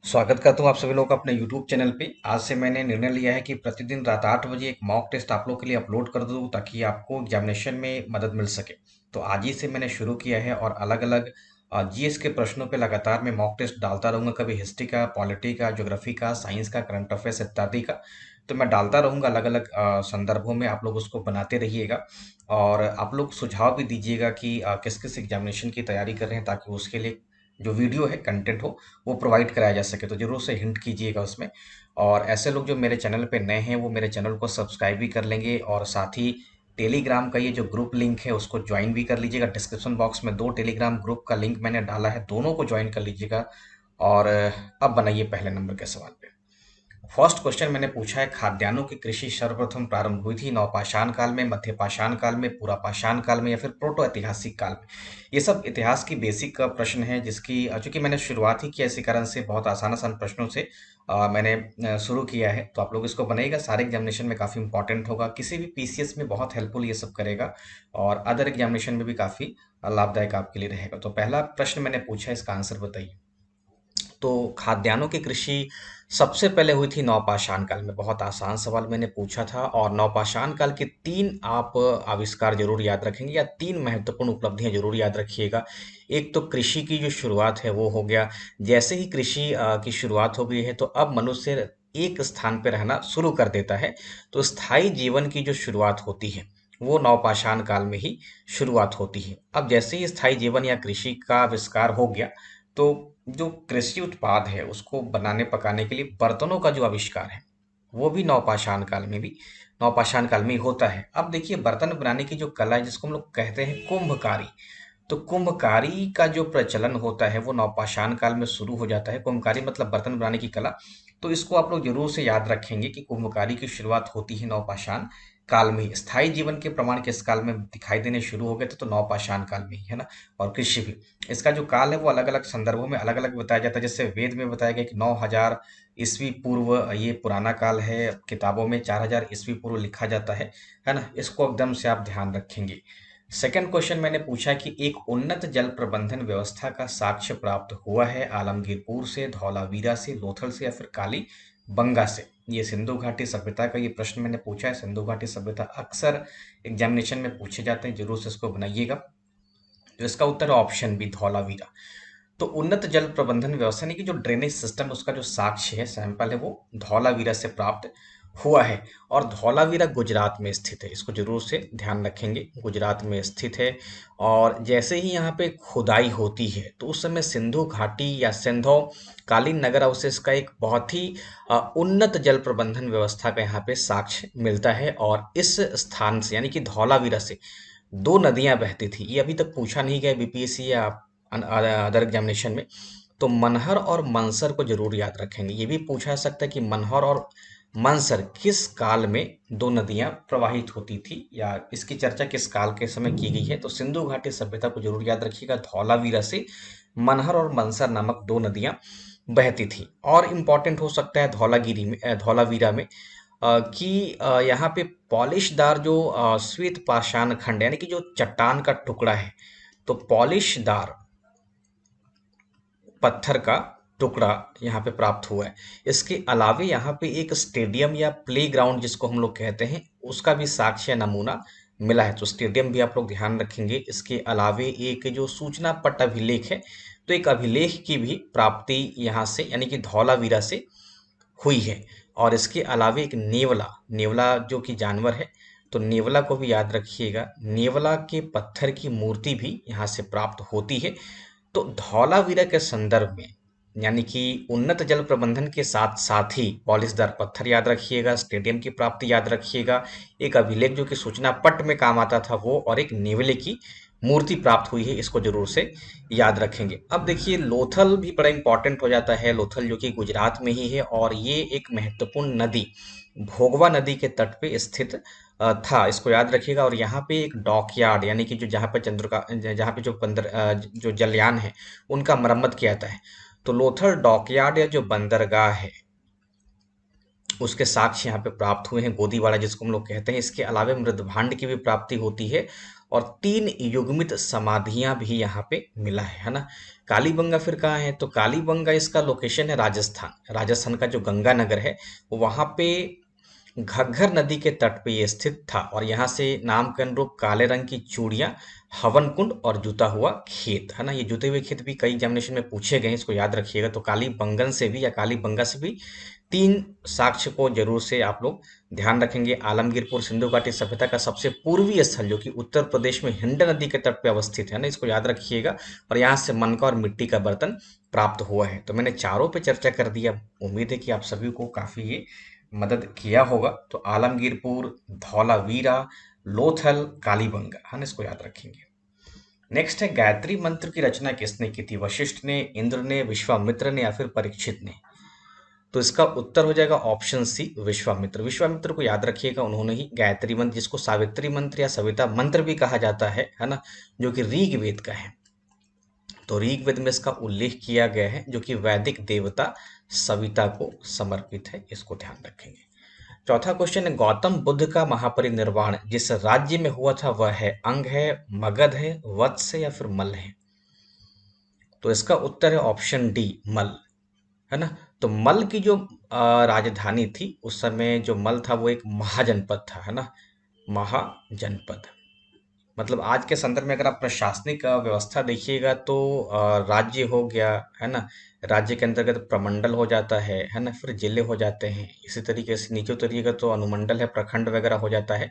स्वागत करता हूँ आप सभी लोग का अपने YouTube चैनल पे। आज से मैंने निर्णय लिया है कि प्रतिदिन रात 8 बजे एक मॉक टेस्ट आप लोग के लिए अपलोड कर दूँ ताकि आपको एग्जामिनेशन में मदद मिल सके। तो आज ही से मैंने शुरू किया है और अलग-अलग जीएस के प्रश्नों पे लगातार मैं मॉक टेस्ट डालता रहूँगा। कभी हिस्ट्री का, पॉलिटी का, ज्योग्राफी का, साइंस का, करंट अफेयर्स इत्यादि का। तो मैं डालता रहूँगा अलग-अलग संदर्भों में। आप लोग उसको बनाते रहिएगा और आप लोग सुझाव भी दीजिएगा कि किस-किस एग्जामिनेशन की तैयारी कर रहे हैं ताकि उसके लिए जो वीडियो है, कंटेंट हो वो प्रोवाइड कराया जा सके। तो ज़रूर से हिंट कीजिएगा उसमें। और ऐसे लोग जो मेरे चैनल पे नए हैं वो मेरे चैनल को सब्सक्राइब भी कर लेंगे और साथ ही टेलीग्राम का ये जो ग्रुप लिंक है उसको ज्वाइन भी कर लीजिएगा। डिस्क्रिप्शन बॉक्स में 2 टेलीग्राम ग्रुप का लिंक मैंने डाला है, दोनों को ज्वाइन कर लीजिएगा। और अब बनाइए पहले नंबर के सवाल पे। फर्स्ट क्वेश्चन मैंने पूछा है, खाद्यान्नों की कृषि सर्वप्रथम प्रारंभ हुई थी नवपाषाण काल में, मध्यपाषाण काल में, पुरापाषाण काल में या फिर प्रोटो ऐतिहासिक काल में। ये सब इतिहास की बेसिक प्रश्न है जिसकी चूंकि मैंने शुरुआत ही किया इसी कारण से बहुत आसान आसान प्रश्नों से मैंने शुरू किया है। तो आप लोग इसको बनाइएगा, सारे एग्जामिनेशन में काफ़ी इंपॉर्टेंट होगा, किसी भी पीसीएस में बहुत हेल्पफुल ये सब करेगा और अदर एग्जामिनेशन में भी काफ़ी लाभदायक आपके लिए रहेगा। तो पहला प्रश्न मैंने पूछा है, इसका आंसर बताइए। तो खाद्यान्नों की कृषि सबसे पहले हुई थी नवपाषाण काल में। बहुत आसान सवाल मैंने पूछा था और नवपाषाण काल के 3 आप आविष्कार जरूर याद रखेंगे या 3 महत्वपूर्ण उपलब्धियां जरूर याद रखिएगा। एक तो कृषि की जो शुरुआत है वो हो गया। जैसे ही कृषि की शुरुआत हो गई है तो अब मनुष्य एक स्थान पर रहना शुरू कर देता है। तो स्थायी जीवन की जो शुरुआत होती है वो नवपाषाण काल में ही शुरुआत होती है। अब जैसे ही स्थायी जीवन या कृषि का आविष्कार हो गया तो जो कृषि उत्पाद है उसको बनाने पकाने के लिए बर्तनों का जो आविष्कार है वो भी नवपाषाण काल में ही होता है। अब देखिए, बर्तन बनाने की जो कला है जिसको हम लोग कहते हैं कुंभकारी, तो कुंभकारी का जो प्रचलन होता है वो नवपाषाण काल में शुरू हो जाता है। कुंभकारी मतलब बर्तन बनाने की कला। तो इसको आप लोग जरूर से याद रखेंगे कि कुंभकारी की शुरुआत होती है नवपाषाण काल में ही। स्थायी जीवन के प्रमाण किस काल में दिखाई देने शुरू हो गए थे? तो नवपाषाण काल में ही, है ना। और कृषि भी, इसका जो काल है वो अलग अलग संदर्भों में अलग अलग बताया जाता है। जैसे वेद में बताया गया कि 9000 ईस्वी पूर्व ये पुराना काल है, किताबों में 4000 ईस्वी पूर्व लिखा जाता है ना। इसको एकदम से आप ध्यान रखेंगे। सेकंड क्वेश्चन मैंने पूछा कि एक उन्नत जल प्रबंधन व्यवस्था का साक्ष्य प्राप्त हुआ है आलमगीरपुर से, धौलावीरा से, लोथल से या फिर काली बंगा से। ये सिंधु घाटी सभ्यता का ये प्रश्न मैंने पूछा है। सिंधु घाटी सभ्यता अक्सर एग्जामिनेशन में पूछे जाते हैं, जरूर से इसको बनाइएगा। तो इसका उत्तर है ऑप्शन बी, धौलावीरा। तो उन्नत जल प्रबंधन व्यवस्था यानी कि जो ड्रेनेज सिस्टम उसका जो साक्ष्य है, सैंपल है, वो धौलावीरा से प्राप्त हुआ है। और धौलावीरा गुजरात में स्थित है, इसको जरूर से ध्यान रखेंगे, गुजरात में स्थित है। और जैसे ही यहाँ पे खुदाई होती है तो उस समय सिंधु घाटी या सिंधो कालीन नगर अवशेष का एक बहुत ही उन्नत जल प्रबंधन व्यवस्था का यहाँ पे साक्ष्य मिलता है। और इस स्थान से यानी कि धौलावीरा से 2 नदियां बहती थी। ये अभी तक पूछा नहीं गया बीपीएससी या अदर एग्जामिनेशन में। तो मनहर और मंसर को जरूर याद रखेंगे। ये भी पूछा जा सकता है कि मनहर और मंसर किस काल में 2 नदियां प्रवाहित होती थी या इसकी चर्चा किस काल के समय की गई है। तो सिंधु घाटी सभ्यता को जरूर याद रखिएगा। धौलावीरा से मनहर और मंसर नामक 2 नदियां बहती थी। और इम्पोर्टेंट हो सकता है धौलावीरा में कि यहाँ पे पॉलिशदार जो श्वेत पाषाण खंड यानी कि जो चट्टान का टुकड़ा है, तो पॉलिशदार पत्थर का टुकड़ा यहाँ पे प्राप्त हुआ है। इसके अलावे यहाँ पे एक स्टेडियम या प्लेग्राउंड जिसको हम लोग कहते हैं उसका भी साक्ष्य नमूना मिला है। तो स्टेडियम भी आप लोग ध्यान रखेंगे। इसके अलावे एक जो सूचना पट अभिलेख है, तो एक अभिलेख की भी प्राप्ति यहाँ से यानी कि धौलावीरा से हुई है। और इसके अलावे एक नेवला, नेवला जो कि जानवर है, तो नेवला को भी याद रखिएगा। नेवला के पत्थर की मूर्ति भी यहाँ से प्राप्त होती है। तो धौलावीरा के संदर्भ में यानी कि उन्नत जल प्रबंधन के साथ साथ ही पॉलिशदार पत्थर याद रखिएगा, स्टेडियम की प्राप्ति याद रखिएगा, एक अभिलेख जो कि सूचना पट में काम आता था वो, और एक नेवले की मूर्ति प्राप्त हुई है, इसको जरूर से याद रखेंगे। अब देखिए, लोथल भी बड़ा इंपॉर्टेंट हो जाता है। लोथल जो कि गुजरात में ही है और ये एक महत्वपूर्ण नदी भोगवा नदी के तट पे स्थित था, इसको याद रखिएगा। और यहाँ पे एक डॉकयार्ड यानी कि जो जहाँ पे जहाँ पे जो बंदर जो जलयान है उनका मरम्मत किया जाता है। तो लोथल डॉकयार्ड या जो बंदरगाह है उसके साक्ष्य यहाँ पे प्राप्त हुए हैं। गोदीवाड़ा जिसको हम लोग कहते हैं। इसके अलावे मृदभांड की भी प्राप्ति होती है और 3 युग्मित समाधियां भी यहाँ पे मिला है ना। कालीबंगा फिर कहाँ है, तो कालीबंगा इसका लोकेशन है राजस्थान। राजस्थान का जो गंगानगर है वहां पे घग्घर नदी के तट पे ये स्थित था, और यहाँ से नाम के अनुरूप काले रंग की चूड़ियां, हवन कुंड और जुता हुआ खेत, है ना। ये जुते हुए खेत भी कई एग्जामिनेशन में पूछे गए हैं, इसको याद रखिएगा। तो कालीबंगन से भी या कालीबंगा से भी 3 साक्ष्य को जरूर से आप लोग ध्यान रखेंगे। आलमगीरपुर सिंधु घाटी सभ्यता का सबसे पूर्वी स्थल जो कि उत्तर प्रदेश में हिंड नदी के तट पे अवस्थित है ना, इसको याद रखिएगा। और यहाँ से मनका और मिट्टी का बर्तन प्राप्त हुआ है। तो मैंने चारों पे चर्चा कर दिया, उम्मीद है कि आप सभी को काफी ये मदद किया होगा। तो आलमगीरपुर, धौलावीरा, लोथल, कालीबंगा, है ना, इसको याद रखेंगे। नेक्स्ट है गायत्री मंत्र की रचना किसने की थी, वशिष्ठ ने, इंद्र ने, विश्वामित्र ने या फिर परीक्षित ने। तो इसका उत्तर हो जाएगा ऑप्शन सी, विश्वामित्र। विश्वामित्र को याद रखिएगा, उन्होंने ही गायत्री मंत्र, जिसको सावित्री मंत्र या सविता मंत्र भी कहा जाता है ना, जो कि ऋग्वेद का है। तो ऋग्वेद में इसका उल्लेख किया गया है, जो कि वैदिक देवता सविता को समर्पित है, इसको ध्यान रखेंगे। चौथा क्वेश्चन है, गौतम बुद्ध का महापरिनिर्वाण जिस राज्य में हुआ था वह है अंग है, मगध है, वत्स है या फिर मल है। तो इसका उत्तर है ऑप्शन डी, मल, है ना। तो मल की जो राजधानी थी उस समय, जो मल था वो एक महाजनपद था, है ना, महाजनपद। मतलब आज के संदर्भ में अगर आप प्रशासनिक व्यवस्था देखिएगा तो राज्य हो गया, है ना, राज्य के अंतर्गत प्रमंडल हो जाता है ना, फिर जिले हो जाते हैं। इसी तरीके से नीचे उतरिएगा तो अनुमंडल है, प्रखंड वगैरह हो जाता है।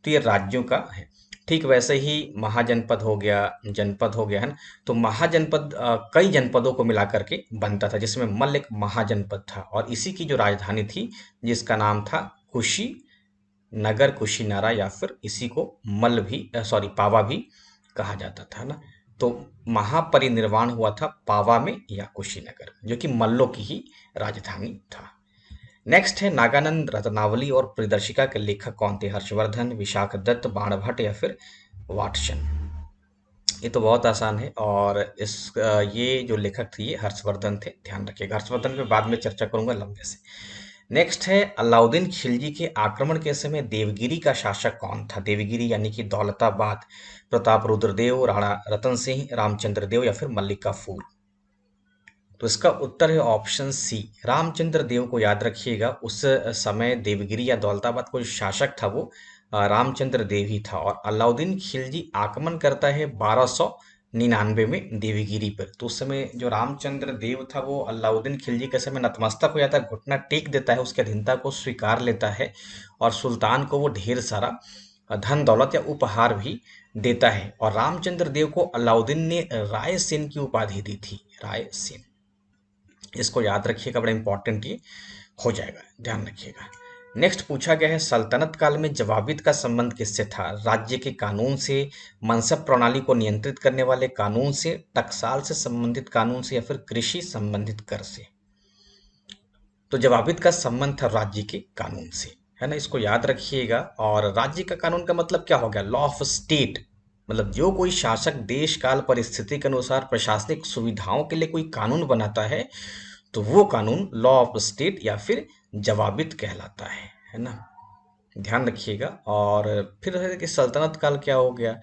तो ये राज्यों का है। ठीक वैसे ही महाजनपद हो गया, जनपद हो गया, है ना। तो महाजनपद कई जनपदों को मिला करके बनता था, जिसमें मल एक महाजनपद था, और इसी की जो राजधानी थी जिसका नाम था कुशी नगर, कुशीनारा, या फिर इसी को मल भी सॉरी पावा भी कहा जाता था ना। तो महापरिनिर्वाण हुआ था पावा में या कुशीनगर, जो कि मल्लों की ही राजधानी था। नेक्स्ट है, नागानंद रत्नावली और प्रियदर्शिका के लेखक कौन थे, हर्षवर्धन, विशाख दत्त, बाणभट्ट या फिर वाटसन। ये तो बहुत आसान है, और ये जो लेखक थे ये हर्षवर्धन थे, ध्यान रखिएगा। हर्षवर्धन पे बाद में चर्चा करूंगा लंबे से। नेक्स्ट है, अलाउद्दीन खिलजी के आक्रमण के समय देवगिरी का शासक कौन था। देवगिरी यानी कि दौलताबाद, प्रताप रुद्रदेव, राणा रतन सिंह, रामचंद्र देव या फिर मल्लिक काफूर। तो इसका उत्तर है ऑप्शन सी, रामचंद्र देव को याद रखिएगा। उस समय देवगिरी या दौलताबाद को जो शासक था वो रामचंद्र देव ही था। और अलाउद्दीन खिलजी आक्रमण करता है 1299 में देवगिरी पर। तो उस समय जो रामचंद्र देव था वो अलाउद्दीन खिलजी के समय नतमस्तक हो जाता है, घुटना टेक देता है, उसकी अधीनता को स्वीकार लेता है, और सुल्तान को वो ढेर सारा धन दौलत या उपहार भी देता है। और रामचंद्र देव को अलाउद्दीन ने राय सेन की उपाधि दी थी, राय सेन। इसको याद रखिएगा, बड़ा इंपॉर्टेंट ये हो जाएगा, ध्यान रखिएगा। नेक्स्ट पूछा गया है, सल्तनत काल में जवाबित का संबंध किससे था। राज्य के कानून से, मनसब प्रणाली को नियंत्रित करने वाले कानून से, टकसाल से संबंधित कानून से या फिर कृषि संबंधित कर से। तो जवाबित का संबंध था राज्य के कानून से, है ना, इसको याद रखिएगा। और राज्य का कानून का मतलब क्या हो गया, लॉ ऑफ स्टेट। मतलब जो कोई शासक देश काल परिस्थिति के अनुसार प्रशासनिक सुविधाओं के लिए कोई कानून बनाता है तो वो कानून लॉ ऑफ स्टेट या फिर जवाबित कहलाता है ना, ध्यान रखिएगा। और फिर है कि सल्तनत काल क्या हो गया,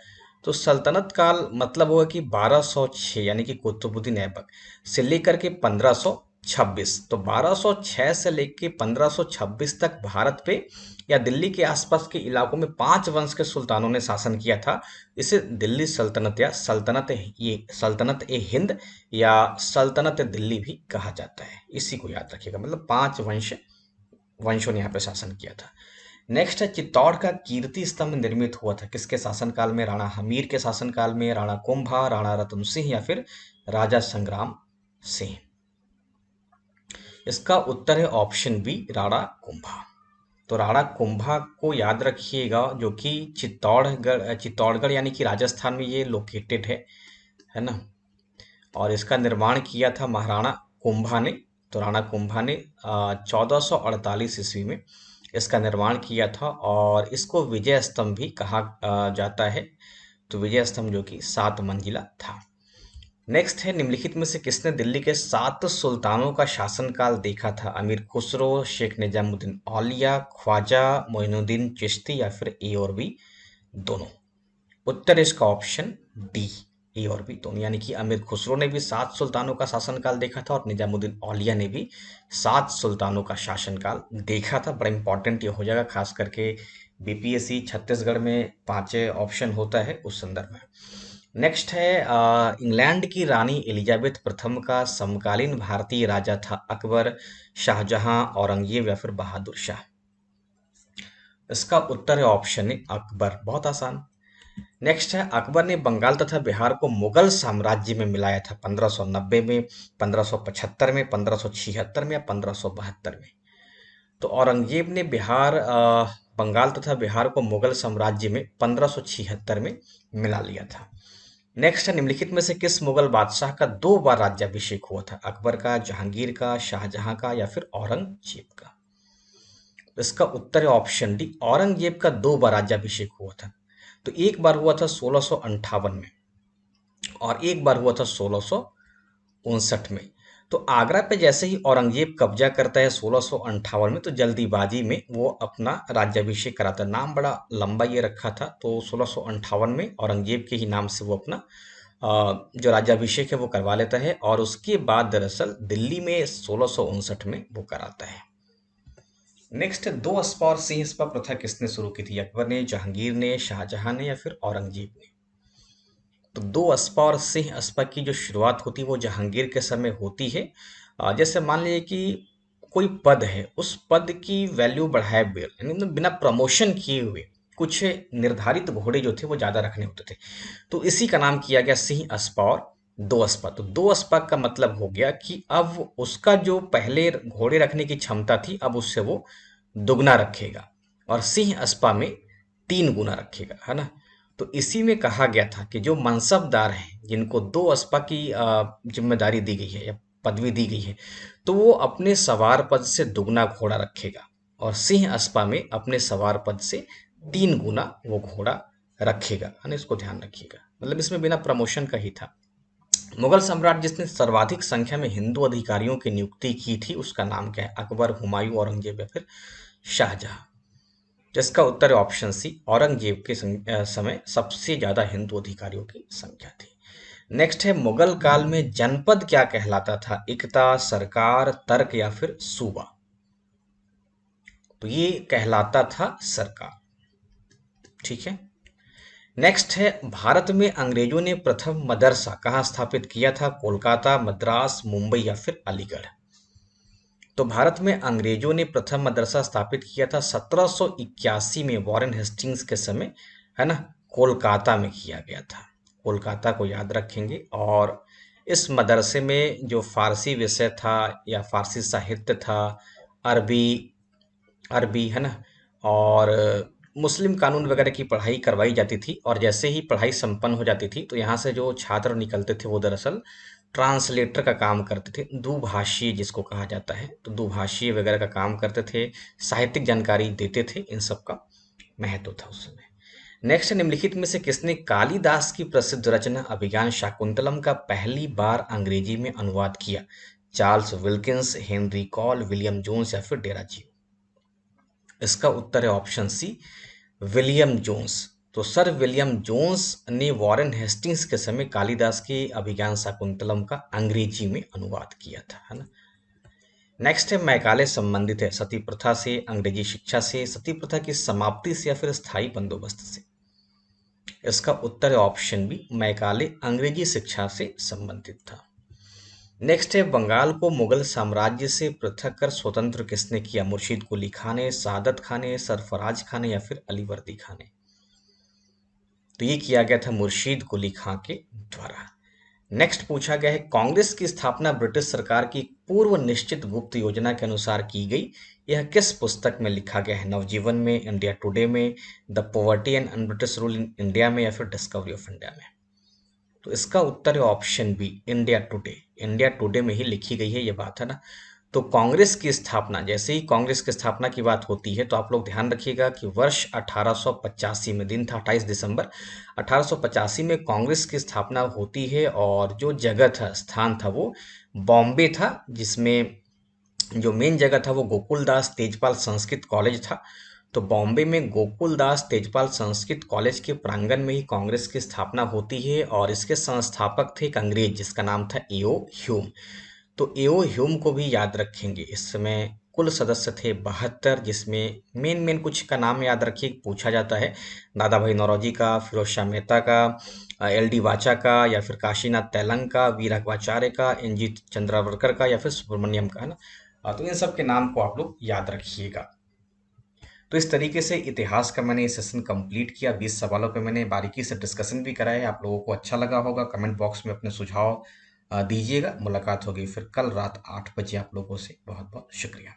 तो सल्तनत काल मतलब होगा कि 1206 यानी कि कुतुबुद्दीन ऐबक से लेकर के 1526। तो 1206 से लेकर 1526 तक भारत पे या दिल्ली के आसपास के इलाकों में 5 वंश के सुल्तानों ने शासन किया था। इसे दिल्ली सल्तनत या सल्तनत ए हिंद या सल्तनत दिल्ली भी कहा जाता है। इसी को याद रखिएगा, मतलब 5 वंशों ने यहाँ पे शासन किया था। नेक्स्ट है, चित्तौड़ का कीर्ति स्तंभ निर्मित हुआ था किसके शासनकाल में, राणा हमीर के शासनकाल में, राणा कुंभा, राणा रतन सिंह या फिर राजा संग्राम सिंह। इसका उत्तर है ऑप्शन बी, राणा कुंभा। तो राणा कुंभा को याद रखिएगा, जो कि चित्तौड़गढ़ यानी कि राजस्थान में ये लोकेटेड है ना। और इसका निर्माण किया था महाराणा कुंभा ने। तो राणा कुंभा ने 1448 ईस्वी में इसका निर्माण किया था, और इसको विजय स्तंभ भी कहा जाता है। तो विजय स्तंभ जो कि 7 मंजिला था। नेक्स्ट है, निम्नलिखित में से किसने दिल्ली के 7 सुल्तानों का शासनकाल देखा था। अमीर खुसरो, शेख निजामुद्दीन औलिया, ख्वाजा मोइनुद्दीन चिश्ती या फिर ए और बी दोनों। उत्तर इसका ऑप्शन डी, ए और बी दोनों, यानी कि अमीर खुसरो ने भी 7 सुल्तानों का शासनकाल देखा था और निजामुद्दीन औलिया ने भी 7 सुल्तानों का शासनकाल देखा था। बड़ा इंपॉर्टेंट ये हो जाएगा, खास करके बीपीएससी छत्तीसगढ़ में 5 ऑप्शन होता है उस संदर्भ में। नेक्स्ट है इंग्लैंड की रानी एलिजाबेथ प्रथम का समकालीन भारतीय राजा था अकबर, शाहजहां, औरंगजेब या फिर बहादुर शाह। इसका उत्तर है ऑप्शन ए अकबर, बहुत आसान। नेक्स्ट है अकबर ने बंगाल तथा बिहार को मुगल साम्राज्य में मिलाया था 1590 में, 1575 में, 1576 में या 1572 में। तो औरंगजेब ने बंगाल तथा बिहार को मुगल साम्राज्य में 1576 में मिला लिया था। नेक्स्ट है निम्नलिखित में से किस मुगल बादशाह का 2 बार राज्याभिषेक हुआ था? अकबर का, जहांगीर का, शाहजहां का या फिर औरंगजेब का? इसका उत्तर है ऑप्शन डी, औरंगजेब का 2 बार राज्याभिषेक हुआ था। तो एक बार हुआ था 1658 में और एक बार हुआ था 1659 में। तो आगरा पे जैसे ही औरंगजेब कब्जा करता है 1658 में, तो जल्दीबाजी में वो अपना राज्याभिषेक कराता है। नाम बड़ा लंबा ये रखा था, तो 1658 में औरंगजेब के ही नाम से वो अपना जो राज्याभिषेक है वो करवा लेता है और उसके बाद दरअसल दिल्ली में 1659 में वो कराता है। नेक्स्ट, 2 अस्पा और सिंह अस्पा प्रथा किसने शुरू की थी? अकबर ने, जहांगीर ने, शाहजहां ने या फिर औरंगजेब ने? तो 2 अस्पा और सिंह अस्पा की जो शुरुआत होती है वो जहांगीर के समय होती है। जैसे मान लीजिए कि कोई पद है, उस पद की वैल्यू बढ़ाए यानी मतलब बिना प्रमोशन किए हुए कुछ निर्धारित घोड़े जो थे वो ज्यादा रखने होते थे, तो इसी का नाम किया गया सिंह अस्पा और 2 अस्पा। तो 2 अस्पा का मतलब हो गया कि अब उसका जो पहले घोड़े रखने की क्षमता थी अब उससे वो दुगना रखेगा और सिंह अस्पा में 3 गुना रखेगा, है ना। तो इसी में कहा गया था कि जो मनसबदार हैं जिनको 2 अस्पा की जिम्मेदारी दी गई है या पदवी दी गई है, तो वो अपने सवार पद से दुगना घोड़ा रखेगा और सिंह अस्पा में अपने सवार पद से 3 गुना वो घोड़ा रखेगा, है ना। इसको ध्यान रखिएगा, मतलब इसमें बिना प्रमोशन का ही था। मुगल सम्राट जिसने सर्वाधिक संख्या में हिंदू अधिकारियों की नियुक्ति की थी उसका नाम क्या है? अकबर, हुमायूं, औरंगजेब या फिर शाहजहां? जिसका उत्तर है ऑप्शन सी, औरंगजेब के समय सबसे ज्यादा हिंदू अधिकारियों की संख्या थी। नेक्स्ट है मुगल काल में जनपद क्या कहलाता था? इक्ता, सरकार, तर्क या फिर सूबा? तो ये कहलाता था सरकार, ठीक है। नेक्स्ट है भारत में अंग्रेजों ने प्रथम मदरसा कहाँ स्थापित किया था? कोलकाता, मद्रास, मुंबई या फिर अलीगढ़? तो भारत में अंग्रेजों ने प्रथम मदरसा स्थापित किया था 1781 में वॉरेन हेस्टिंग्स के समय, है ना, कोलकाता में किया गया था। कोलकाता को याद रखेंगे। और इस मदरसे में जो फारसी विषय था या फारसी साहित्य था, अरबी अरबी, है ना, और मुस्लिम कानून वगैरह की पढ़ाई करवाई जाती थी। और जैसे ही पढ़ाई संपन्न हो जाती थी तो यहाँ से जो छात्र निकलते थे वो दरअसल ट्रांसलेटर का काम करते थे, दुभाषी जिसको कहा जाता है, तो दुभाषी वगैरह का काम करते थे, साहित्यिक जानकारी देते थे, इन सब का महत्व था उस समय। नेक्स्ट, निम्नलिखित में से किसने कालिदास की प्रसिद्ध रचना अभिज्ञान शाकुंतलम का पहली बार अंग्रेजी में अनुवाद किया? Charles Wilkins, Henry Cole, William Jones या फिर डेराजी? इसका उत्तर है ऑप्शन सी, विलियम जोन्स। तो सर विलियम जोन्स ने वॉरेन हेस्टिंग्स के समय कालिदास की अभिज्ञान शाकुंतलम का अंग्रेजी में अनुवाद किया था, है ना। नेक्स्ट है मैकाले संबंधित है सती प्रथा से, अंग्रेजी शिक्षा से, सती प्रथा की समाप्ति से या फिर स्थायी बंदोबस्त से? इसका उत्तर है ऑप्शन बी, मैकाले अंग्रेजी शिक्षा से संबंधित था। नेक्स्ट है बंगाल को मुगल साम्राज्य से पृथक कर स्वतंत्र किसने किया? मुर्शीद कुली खान ने, सादत खान ने, सरफराज खान ने या फिर अलीवर्दी खान ने? तो ये किया गया था मुर्शीद कुली खां के द्वारा। नेक्स्ट पूछा गया है कांग्रेस की स्थापना ब्रिटिश सरकार की पूर्व निश्चित गुप्त योजना के अनुसार की गई, यह किस पुस्तक में लिखा गया है? नवजीवन में, इंडिया टुडे में, the poverty and un-British rule in India में या फिर डिस्कवरी ऑफ इंडिया में? तो इसका उत्तर है option B, India Today. India Today में ही लिखी गई है ये बात, है ना। तो कांग्रेस की स्थापना, जैसे ही कांग्रेस की स्थापना की बात होती है तो आप लोग ध्यान रखिएगा कि वर्ष 1885 में, दिन था 28 दिसंबर 1885 में कांग्रेस की स्थापना होती है। और जो जगह था, स्थान था, वो बॉम्बे था, जिसमें जो मेन जगह था वो गोकुलदास तेजपाल संस्कृत कॉलेज था। तो बॉम्बे में गोकुलदास तेजपाल संस्कृत कॉलेज के प्रांगण में ही कांग्रेस की स्थापना होती है और इसके संस्थापक थे एक अंग्रेज जिसका नाम था एओ ह्यूम। तो एओ ह्यूम को भी याद रखेंगे। इस समय कुल सदस्य थे 72, जिसमें मेन मेन कुछ का नाम याद रखिए, पूछा जाता है। दादा भाई नौरोजी का, फिरोज शाह मेहता का, एल डी वाचा का, या फिर काशीनाथ तैलंग का, वी राघवाचार्य का, एन जी चंद्रावरकर का, या फिर सुब्रमण्यम का, है ना। तो इन सब के नाम को आप लोग याद रखिएगा। तो इस तरीके से इतिहास का मैंने ये सेशन कंप्लीट किया। 20 सवालों पे मैंने बारीकी से डिस्कशन भी करा है। आप लोगों को अच्छा लगा होगा। कमेंट बॉक्स में अपने सुझाव दीजिएगा। मुलाकात होगी फिर कल रात 8 बजे आप लोगों से। बहुत बहुत शुक्रिया।